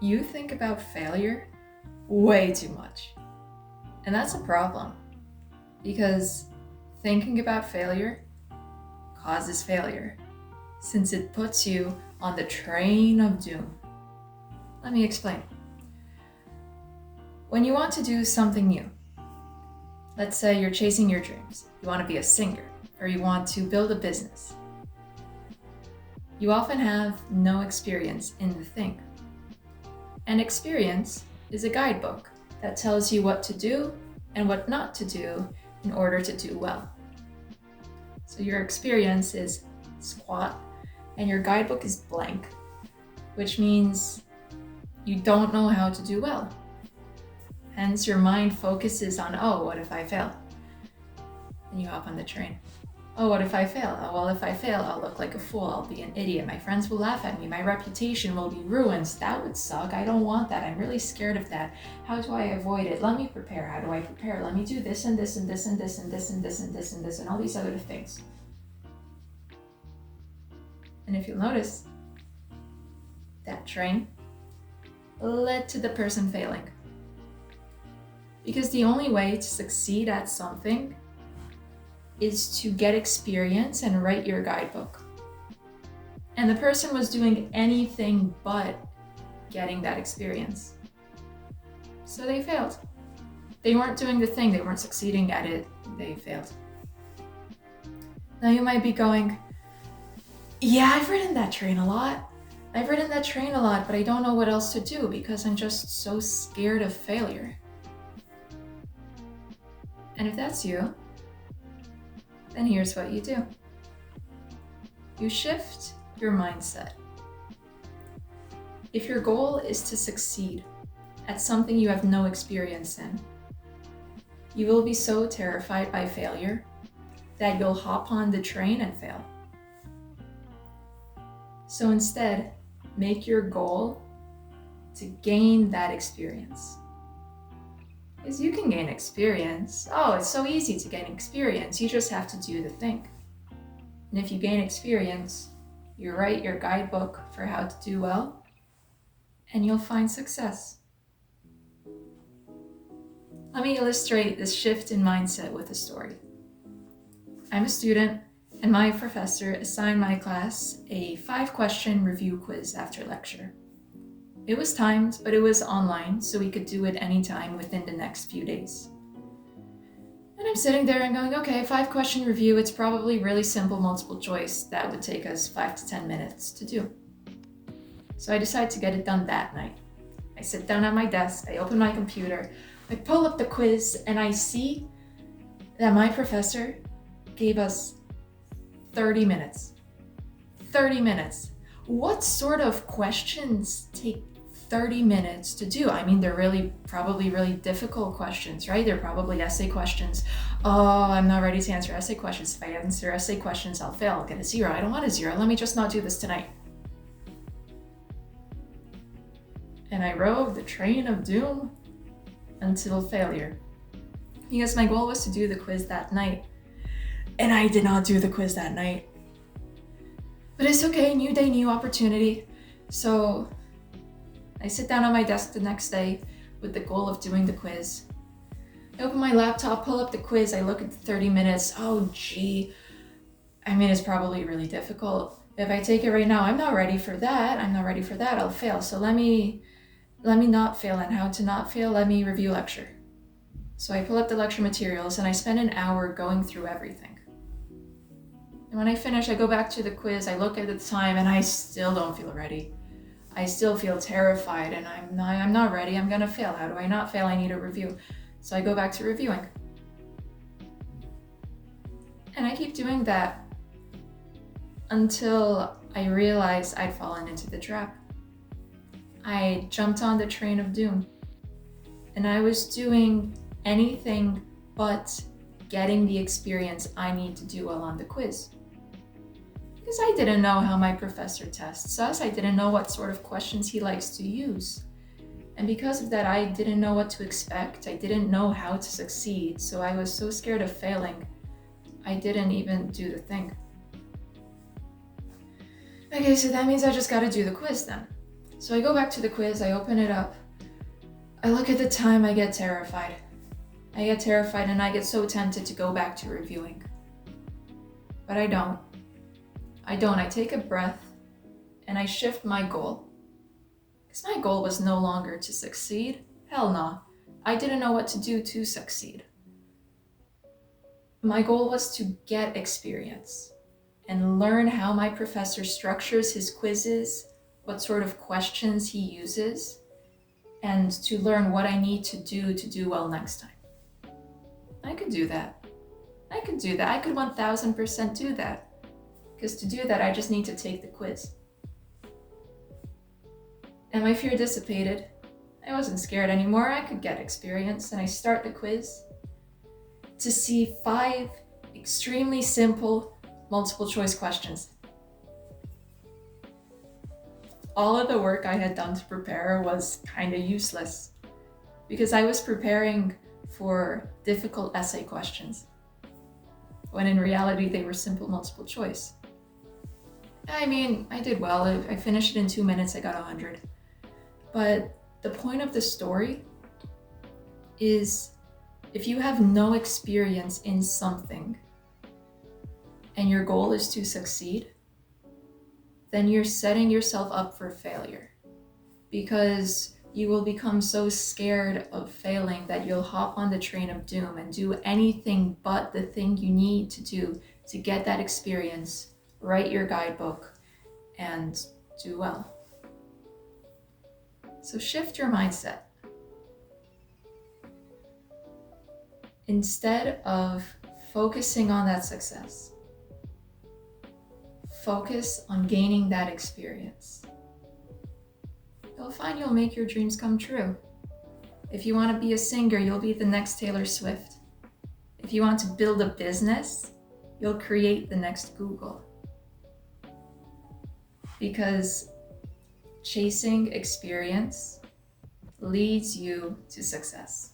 You think about failure way too much. And that's a problem because thinking about failure causes failure since it puts you on the train of doom. Let me explain. When you want to do something new, let's say you're chasing your dreams, you want to be a singer, or you want to build a business, you often have no experience in the thing. And experience is a guidebook that tells you what to do and what not to do in order to do well. So your experience is squat and your guidebook is blank, which means you don't know how to do well. Hence, your mind focuses on, oh, what if I fail? And you hop on the train. Oh, what if I fail? Oh, well, if I fail, I'll look like a fool. I'll be an idiot. My friends will laugh at me. My reputation will be ruined. That would suck. I don't want that. I'm really scared of that. How do I avoid it? Let me prepare. How do I prepare? Let me do this and this and this and this and this and this and this and this and all these other things. And if you'll notice, that train led to the person failing. Because the only way to succeed at something is to get experience and write your guidebook. And the person was doing anything but getting that experience. So they failed. They weren't doing the thing, they weren't succeeding at it, they failed. Now you might be going, yeah, I've ridden that train a lot. But I don't know what else to do because I'm just so scared of failure. And if that's you, then here's what you do. You shift your mindset. If your goal is to succeed at something you have no experience in, you will be so terrified by failure that you'll hop on the train and fail. So instead, make your goal to gain that experience. Because you can gain experience. Oh, it's so easy to gain experience. You just have to do the thing. And if you gain experience, you write your guidebook for how to do well, and you'll find success. Let me illustrate this shift in mindset with a story. I'm a student, and my professor assigned my class a 5-question review quiz after lecture. It was timed, but it was online, so we could do it anytime within the next few days. And I'm sitting there and going, okay, 5-question review, it's probably really simple multiple choice. That would take us 5 to 10 minutes to do. So I decide to get it done that night. I sit down at my desk, I open my computer, I pull up the quiz, and I see that my professor gave us 30 minutes. 30 minutes. What sort of questions take 30 minutes to do? I mean, they're probably really difficult questions, right? They're probably essay questions. Oh, I'm not ready to answer essay questions. If I answer essay questions, I'll fail. I'll get a 0. I don't want a 0. Let me just not do this tonight. And I rode the train of doom until failure. Because my goal was to do the quiz that night. And I did not do the quiz that night. But it's okay, new day, new opportunity. So I sit down on my desk the next day with the goal of doing the quiz. I open my laptop, pull up the quiz, I look at the 30 minutes. Oh gee, I mean, it's probably really difficult. If I take it right now, I'm not ready for that, I'll fail. So let me not fail. And how to not fail, let me review lecture. So I pull up the lecture materials and I spend an hour going through everything. And when I finish, I go back to the quiz, I look at the time, and I still don't feel ready. I still feel terrified, and I'm not ready, I'm gonna fail. How do I not fail? I need a review. So I go back to reviewing. And I keep doing that until I realized I'd fallen into the trap. I jumped on the train of doom, and I was doing anything but getting the experience I need to do well on the quiz. Because I didn't know how my professor tests us, I didn't know what sort of questions he likes to use. And because of that, I didn't know what to expect, I didn't know how to succeed, so I was so scared of failing, I didn't even do the thing. Okay, so that means I just gotta do the quiz then. So I go back to the quiz, I open it up, I look at the time, I get terrified. And I get so tempted to go back to reviewing. But I don't. I take a breath and I shift my goal. Because my goal was no longer to succeed. Hell no. I didn't know what to do to succeed. My goal was to get experience and learn how my professor structures his quizzes, what sort of questions he uses, and to learn what I need to do well next time. I could do that. I could 1000% do that. Because to do that, I just need to take the quiz. And my fear dissipated. I wasn't scared anymore. I could get experience, and I start the quiz to see 5 extremely simple multiple choice questions. All of the work I had done to prepare was kind of useless because I was preparing for difficult essay questions when in reality they were simple multiple choice. I mean, I did well. I finished it in 2 minutes. I got 100. But the point of the story is if you have no experience in something and your goal is to succeed, then you're setting yourself up for failure because you will become so scared of failing that you'll hop on the train of doom and do anything but the thing you need to do to get that experience, write your guidebook, and do well. So shift your mindset. Instead of focusing on that success, focus on gaining that experience. You'll find you'll make your dreams come true. If you want to be a singer, you'll be the next Taylor Swift. If you want to build a business, you'll create the next Google. Because chasing experience leads you to success.